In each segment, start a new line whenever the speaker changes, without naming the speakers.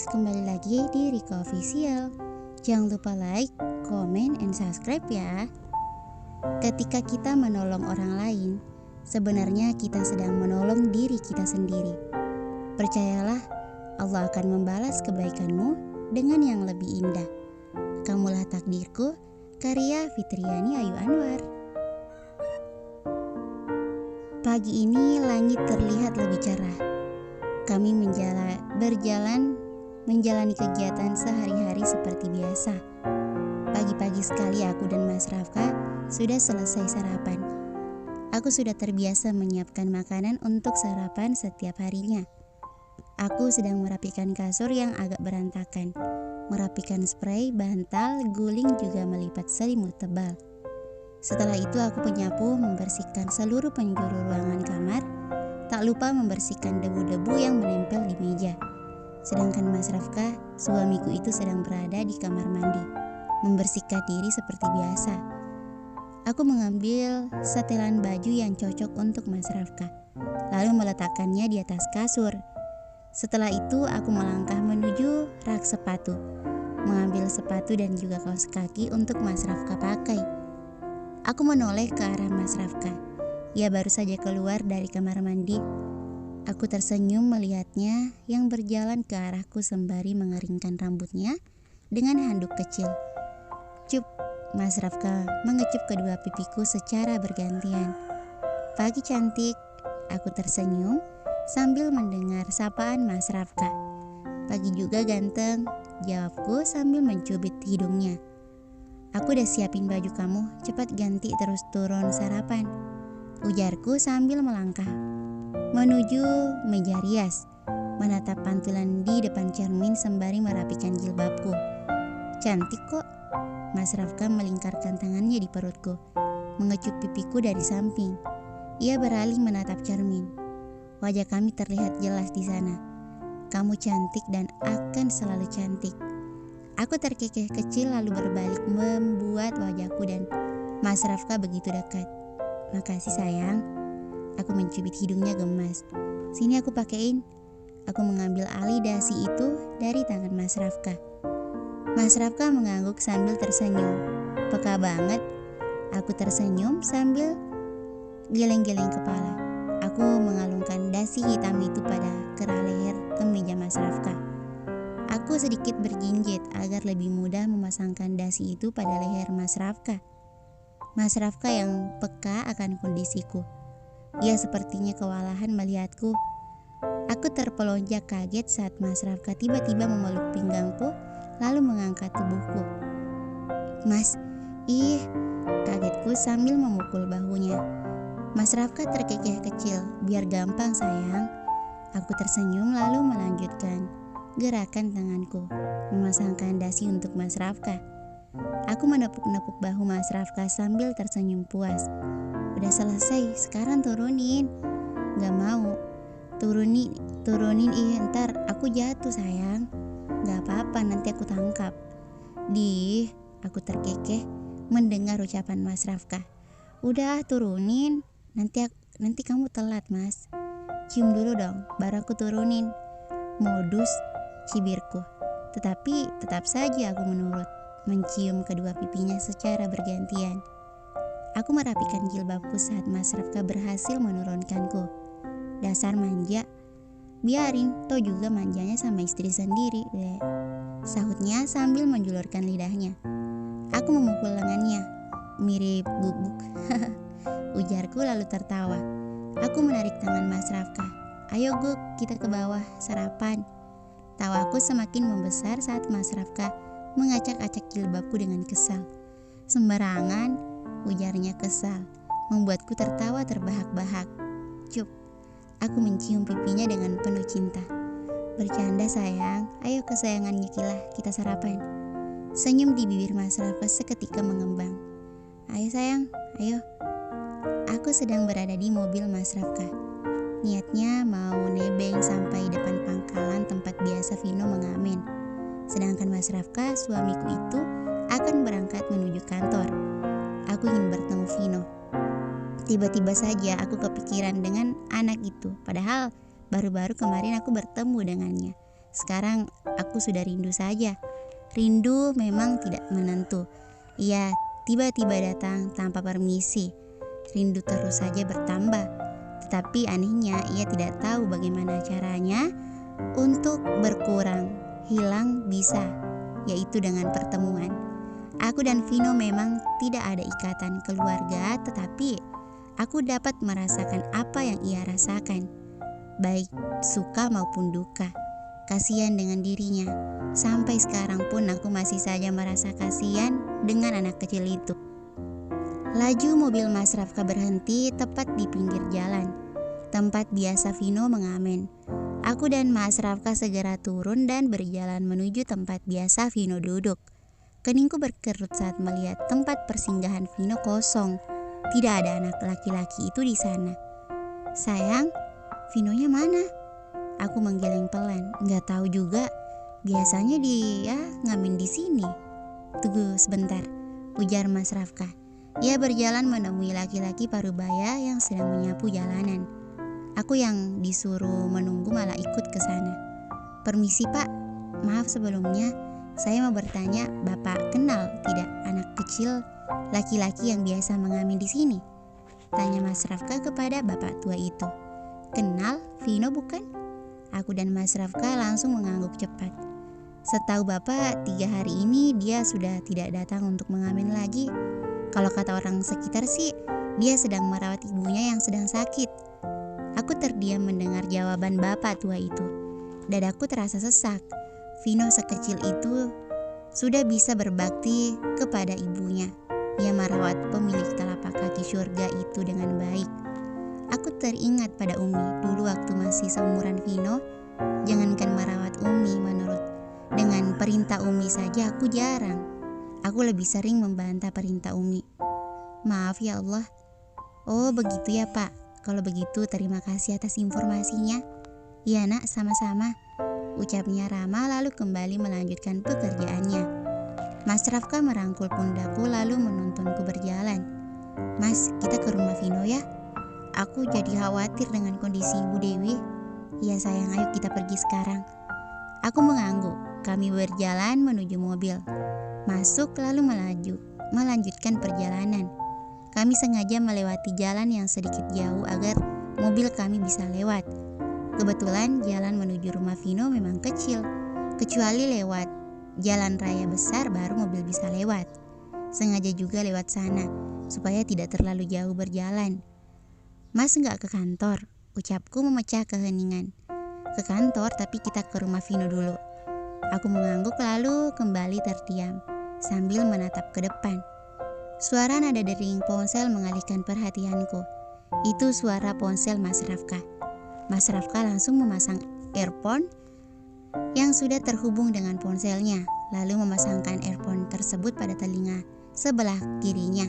kembali lagi di Rika Official. Jangan lupa like, comment, and subscribe ya. Ketika kita menolong orang lain, sebenarnya kita sedang menolong diri kita sendiri. Percayalah, Allah akan membalas kebaikanmu dengan yang lebih indah. Kamulah takdirku, karya Fitriani Ayu Anwar. Pagi ini langit terlihat lebih cerah. Kami menjalani kegiatan sehari-hari seperti biasa. Pagi-pagi sekali aku dan Mas Rafka sudah selesai sarapan. Aku sudah terbiasa menyiapkan makanan untuk sarapan setiap harinya. Aku sedang merapikan kasur yang agak berantakan, merapikan spray, bantal, guling, juga melipat selimut tebal. Setelah itu aku menyapu, membersihkan seluruh penjuru ruangan kamar, tak lupa membersihkan debu-debu yang menempel di meja. Sedangkan Mas Rafka, suamiku itu sedang berada di kamar mandi, membersihkan diri seperti biasa. Aku mengambil setelan baju yang cocok untuk Mas Rafka, lalu meletakkannya di atas kasur. Setelah itu aku melangkah menuju rak sepatu, mengambil sepatu dan juga kaos kaki untuk Mas Rafka pakai. Aku menoleh ke arah Mas Rafka. Ia baru saja keluar dari kamar mandi. Aku tersenyum melihatnya yang berjalan ke arahku sembari mengeringkan rambutnya dengan handuk kecil. Cup, Mas Rafka mengecup kedua pipiku secara bergantian. Pagi cantik, aku tersenyum sambil mendengar sapaan Mas Rafka. Pagi juga ganteng, jawabku sambil mencubit hidungnya. Aku udah siapin baju kamu, cepat ganti terus turun sarapan, ujarku sambil melangkah menuju meja rias, menatap pantulan di depan cermin sembari merapikan jilbabku. Cantik kok. Mas Rafka melingkarkan tangannya di perutku, mengecup pipiku dari samping. Ia beralih menatap cermin. Wajah kami terlihat jelas di sana. Kamu cantik dan akan selalu cantik. Aku terkekeh kecil lalu berbalik membuat wajahku dan Mas Rafka begitu dekat. Makasih sayang. Aku mencubit hidungnya gemas. Sini aku pakein. Aku mengambil alih dasi itu dari tangan Mas Rafka. Mas Rafka mengangguk sambil tersenyum. Peka banget. Aku tersenyum sambil geleng-geleng kepala. Aku mengalungkan dasi hitam itu pada kerah leher kemeja Mas Rafka. Aku sedikit berjinjit agar lebih mudah memasangkan dasi itu pada leher Mas Rafka. Mas Rafka yang peka akan kondisiku. Ia sepertinya kewalahan melihatku. Aku terpelonjak kaget saat Mas Rafka tiba-tiba memeluk pinggangku lalu mengangkat tubuhku. Mas, kagetku sambil memukul bahunya. Mas Rafka terkekeh kecil, biar gampang sayang. Aku tersenyum lalu melanjutkan gerakan tanganku, memasangkan dasi untuk Mas Rafka. Aku menepuk-nepuk bahu Mas Rafka sambil tersenyum puas. Udah selesai, sekarang turunin. Gak mau. Turunin, ntar aku jatuh sayang. Gak apa-apa, nanti aku tangkap. Aku terkekeh mendengar ucapan Mas Rafka. Udah turunin, nanti kamu telat Mas. Cium dulu dong, baru aku turunin. Modus, cibirku. Tetapi tetap saja aku menurut, mencium kedua pipinya secara bergantian. Aku merapikan jilbabku saat Mas Rafka berhasil menurunkanku. Dasar manja. Biarin, toh juga manjanya sama istri sendiri, sahutnya sambil menjulurkan lidahnya. Aku memukul lengannya. Mirip bubuk. Ujarku lalu tertawa. Aku menarik tangan Mas Rafka. Ayo Guk, kita ke bawah sarapan. Tawaku semakin membesar saat Mas Rafka mengacak-acak jilbabku dengan kesal. Sembarangan, ujarnya kesal, membuatku tertawa terbahak-bahak. Cup, aku mencium pipinya dengan penuh cinta. Bercanda sayang, ayo kesayangannya Kilah, kita sarapan. Senyum di bibir Mas Rafka seketika mengembang. Ayo sayang, ayo. Aku sedang berada di mobil Mas Rafka. Niatnya mau nebeng sampai depan pangkalan tempat biasa Vino mengamen. Sedangkan Mas Rafka, suamiku itu, akan berangkat menuju kantor. Aku ingin bertemu Vino. Tiba-tiba saja aku kepikiran dengan anak itu. Padahal baru-baru kemarin aku bertemu dengannya. Sekarang aku sudah rindu saja. Rindu memang tidak menentu. Ia tiba-tiba datang tanpa permisi. Rindu terus saja bertambah. Tetapi anehnya ia tidak tahu bagaimana caranya untuk berkurang, hilang bisa, yaitu dengan pertemuan. Aku dan Vino memang tidak ada ikatan keluarga, tetapi aku dapat merasakan apa yang ia rasakan, baik suka maupun duka. Kasihan dengan dirinya. Sampai sekarang pun aku masih saja merasa kasihan dengan anak kecil itu. Laju mobil Mas Rafka berhenti tepat di pinggir jalan, tempat biasa Vino mengamen. Aku dan Mas Rafka segera turun dan berjalan menuju tempat biasa Vino duduk. Keningku berkerut saat melihat tempat persinggahan Vino kosong. Tidak ada anak laki-laki itu di sana. Sayang, Vinonya mana? Aku menggeleng pelan. Nggak tahu juga. Biasanya dia ngamen di sini. Tunggu sebentar, ujar Mas Rafka. Ia berjalan menemui laki-laki parubaya yang sedang menyapu jalanan. Aku yang disuruh menunggu malah ikut ke sana. Permisi Pak, maaf sebelumnya. Saya mau bertanya, Bapak kenal tidak anak kecil laki-laki yang biasa mengamen di sini? Tanya Mas Rafka kepada bapak tua itu. Kenal, Vino bukan? Aku dan Mas Rafka langsung mengangguk cepat. Setahu Bapak, 3 hari ini dia sudah tidak datang untuk mengamen lagi. Kalau kata orang sekitar sih, dia sedang merawat ibunya yang sedang sakit. Aku terdiam mendengar jawaban bapak tua itu. Dadaku terasa sesak. Vino sekecil itu sudah bisa berbakti kepada ibunya. Ia merawat pemilik telapak kaki surga itu dengan baik. Aku teringat pada Umi dulu waktu masih seumuran Vino. Jangankan merawat Umi, dengan perintah Umi saja aku jarang. Aku lebih sering membantah perintah Umi. Maaf ya Allah. Oh begitu ya Pak. Kalau begitu terima kasih atas informasinya. Iya nak, sama-sama, ucapnya Rama lalu kembali melanjutkan pekerjaannya. Mas Rafka merangkul pundakku lalu menuntunku berjalan. Mas, kita ke rumah Vino ya. Aku jadi khawatir dengan kondisi Ibu Dewi. Iya sayang, ayo kita pergi sekarang. Aku mengangguk. Kami berjalan menuju mobil. Masuk lalu melanjutkan perjalanan. Kami sengaja melewati jalan yang sedikit jauh agar mobil kami bisa lewat. Kebetulan jalan menuju rumah Vino memang kecil. Kecuali lewat jalan raya besar baru mobil bisa lewat. Sengaja juga lewat sana supaya tidak terlalu jauh berjalan. Mas nggak ke kantor? Ucapku memecah keheningan. Ke kantor, tapi kita ke rumah Vino dulu. Aku mengangguk lalu kembali terdiam sambil menatap ke depan. Suara nada dering ponsel mengalihkan perhatianku. Itu suara ponsel Mas Rafka. Mas Rafka langsung memasang earphone yang sudah terhubung dengan ponselnya, lalu memasangkan earphone tersebut pada telinga sebelah kirinya.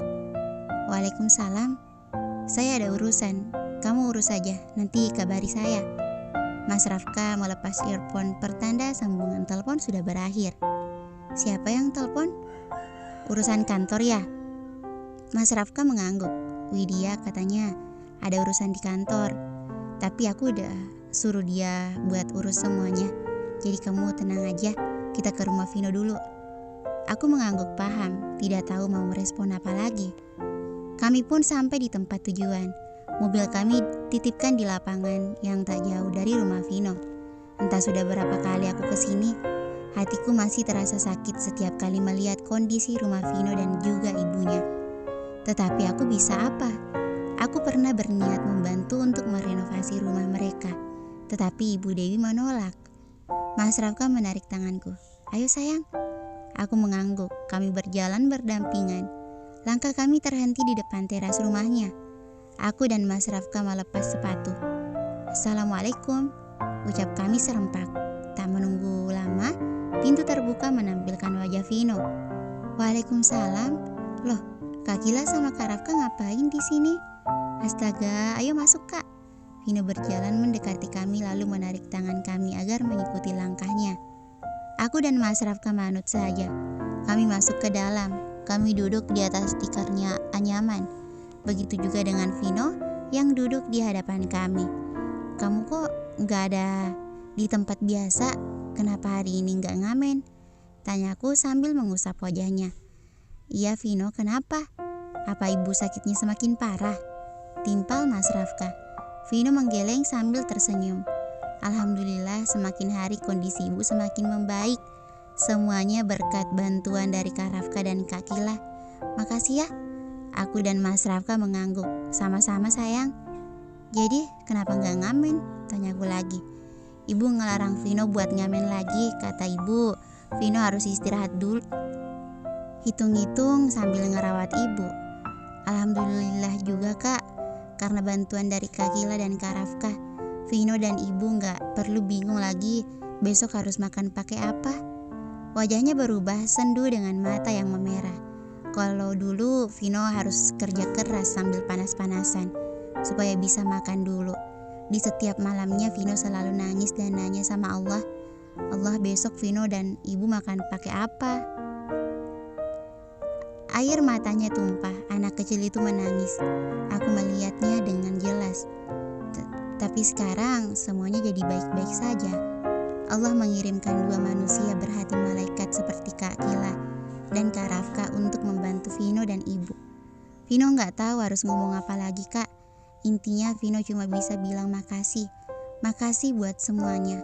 Waalaikumsalam. Saya ada urusan, kamu urus saja, nanti kabari saya. Mas Rafka melepas earphone pertanda sambungan telepon sudah berakhir. Siapa yang telepon? Urusan kantor ya? Mas Rafka mengangguk. Widya katanya ada urusan di kantor, tapi aku udah suruh dia buat urus semuanya. Jadi kamu tenang aja, kita ke rumah Vino dulu. Aku mengangguk paham, tidak tahu mau merespon apa lagi. Kami pun sampai di tempat tujuan. Mobil kami titipkan di lapangan yang tak jauh dari rumah Vino. Entah sudah berapa kali aku kesini, hatiku masih terasa sakit setiap kali melihat kondisi rumah Vino dan juga ibunya. Tetapi aku bisa apa? Aku pernah berniat membantu untuk merenovasi rumah mereka, tetapi Ibu Dewi menolak. Mas Rafka menarik tanganku. Ayo sayang. Aku mengangguk. Kami berjalan berdampingan. Langkah kami terhenti di depan teras rumahnya. Aku dan Mas Rafka melepas sepatu. Assalamualaikum, ucap kami serempak. Tak menunggu lama, pintu terbuka menampilkan wajah Vino. Waalaikumsalam. Loh, Kak Gila sama Kak Rafka ngapain di sini? Astaga, ayo masuk Kak. Vino berjalan mendekati kami lalu menarik tangan kami agar mengikuti langkahnya. Aku dan Mas Rafka manut saja. Kami masuk ke dalam. Kami duduk di atas tikarnya anyaman. Begitu juga dengan Vino yang duduk di hadapan kami. Kamu kok nggak ada di tempat biasa? kenapa hari ini nggak ngamen? Tanyaku sambil mengusap wajahnya. Iya Vino, kenapa? Apa ibu sakitnya semakin parah? Timpal Mas Rafka. Vino menggeleng sambil tersenyum. Alhamdulillah semakin hari kondisi ibu semakin membaik. Semuanya berkat bantuan dari Kak Rafka dan Kak Kila. Makasih ya. Aku dan Mas Rafka mengangguk. Sama-sama sayang. Jadi kenapa nggak ngamen? Tanyaku lagi. Ibu ngelarang Vino buat ngamen lagi, kata ibu. Vino harus istirahat dulu. Hitung-hitung sambil ngerawat ibu. Alhamdulillah juga kak, karena bantuan dari Kak Kila dan Kak Rafka, Vino dan ibu nggak perlu bingung lagi besok harus makan pakai apa. Wajahnya berubah sendu dengan mata yang memerah. Kalau dulu Vino harus kerja keras sambil panas-panasan supaya bisa makan dulu. Di setiap malamnya Vino selalu nangis dan nanya sama Allah, Allah besok Vino dan ibu makan pakai apa? Air matanya tumpah, anak kecil itu menangis. Aku melihatnya dengan jelas. Tapi sekarang semuanya jadi baik-baik saja. Allah mengirimkan dua manusia berhati malaikat seperti Kak Kila dan Kak Rafka untuk membantu Vino dan ibu. Vino nggak tahu harus ngomong apa lagi kak. Intinya Vino cuma bisa bilang makasih. Makasih buat semuanya.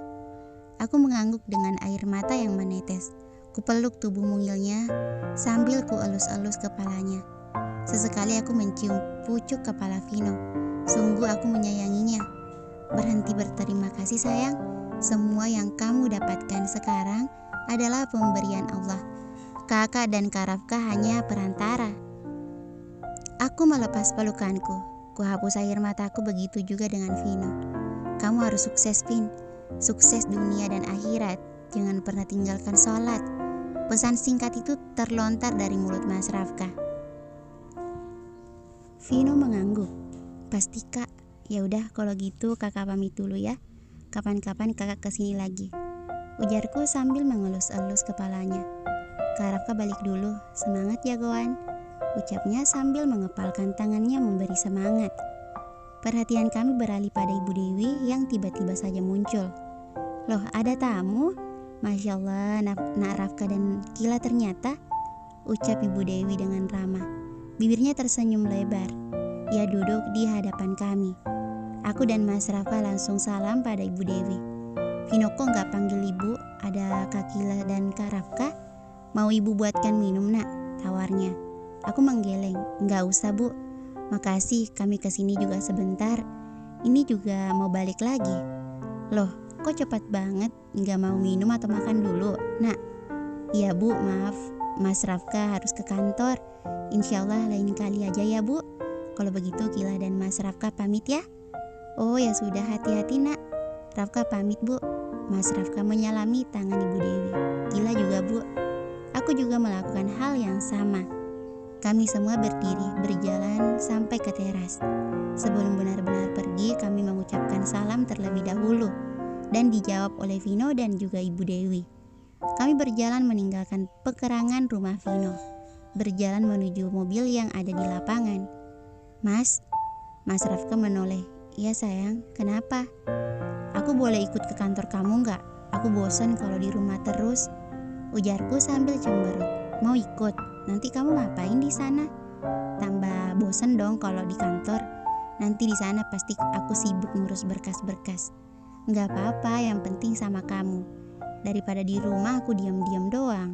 Aku mengangguk dengan air mata yang menetes. Kupeluk tubuh mungilnya sambil kuelus-elus kepalanya. Sesekali aku mencium pucuk kepala Vino. Sungguh aku menyayanginya. Berhenti berterima kasih sayang. Semua yang kamu dapatkan sekarang adalah pemberian Allah. Kakak dan Kak Rafka hanya perantara. Aku melepas pelukanku. Kuhapus air mataku, begitu juga dengan Vino. Kamu harus sukses, Vin. Sukses dunia dan akhirat. Jangan pernah tinggalkan sholat. Pesan singkat itu terlontar dari mulut Mas Rafka. Vino mengangguk. Pasti kak. Ya udah kalau gitu kakak pamit dulu ya. Kapan-kapan kakak kesini lagi. Ujarku sambil mengelus-elus kepalanya. Kak Rafka balik dulu. Semangat ya Goan. Ucapnya sambil mengepalkan tangannya memberi semangat. Perhatian kami beralih pada Ibu Dewi yang tiba-tiba saja muncul. Loh, ada tamu? Masya Allah, Nak Rafka dan Kila ternyata, ucap Ibu Dewi dengan ramah. Bibirnya tersenyum lebar. Ia duduk di hadapan kami. Aku dan Mas Rafka langsung salam pada Ibu Dewi. Vino kok nggak panggil ibu? Ada Kak Kila dan Kak Rafka? Mau ibu buatkan minum nak? Tawarnya. Aku menggeleng. Nggak usah bu. Makasih, kami kesini juga sebentar. Ini juga mau balik lagi. Loh, kok cepat banget? Nggak mau minum atau makan dulu? Nak. Iya bu, maaf. Mas Rafka harus ke kantor. Insya Allah lain kali aja ya bu. Kalau begitu Kila dan Mas Rafka pamit ya. Oh ya sudah, hati-hati nak. Rafka pamit bu. Mas Rafka menyalami tangan Ibu Dewi. Kila juga bu. Aku juga melakukan hal yang sama. Kami semua berdiri, berjalan sampai ke teras. Sebelum benar-benar pergi, kami mengucapkan salam terlebih dahulu dan dijawab oleh Vino dan juga Ibu Dewi. Kami berjalan meninggalkan pekarangan rumah Vino, berjalan menuju mobil yang ada di lapangan. Mas Rafka menoleh. Iya sayang, kenapa? Aku boleh ikut ke kantor kamu nggak? Aku bosan kalau di rumah terus. Ujarku sambil cemberut. Mau ikut? Nanti kamu ngapain di sana? Tambah bosen dong kalau di kantor. Nanti di sana pasti aku sibuk ngurus berkas-berkas. Nggak apa-apa, yang penting sama kamu. Daripada di rumah aku diam-diam doang.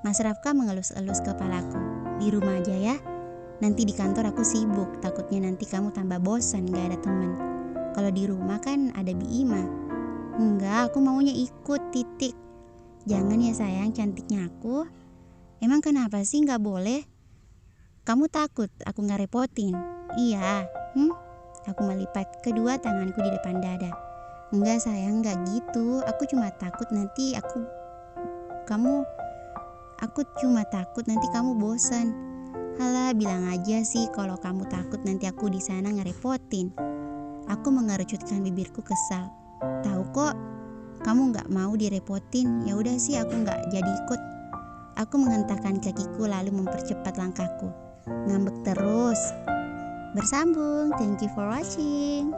Mas Rafka mengelus-elus kepalaku. Di rumah aja ya. Nanti di kantor aku sibuk. Takutnya nanti kamu tambah bosan nggak ada teman. Kalau di rumah kan ada Bi Ima. Enggak, aku maunya ikut titik. Jangan ya sayang, cantiknya aku. Emang kenapa sih nggak boleh? Kamu takut aku nggak repotin? Iya. Aku melipat kedua tanganku di depan dada. Enggak sayang, nggak gitu. Aku cuma takut nanti kamu bosan. Halah, bilang aja sih kalau kamu takut nanti aku di sana ngerepotin. Aku mengerucutkan bibirku kesal. Tahu kok, kamu nggak mau direpotin. Ya udah sih, aku nggak jadi ikut. Aku menghentakkan kakiku lalu mempercepat langkahku. Ngambek terus. Bersambung. Thank you for watching.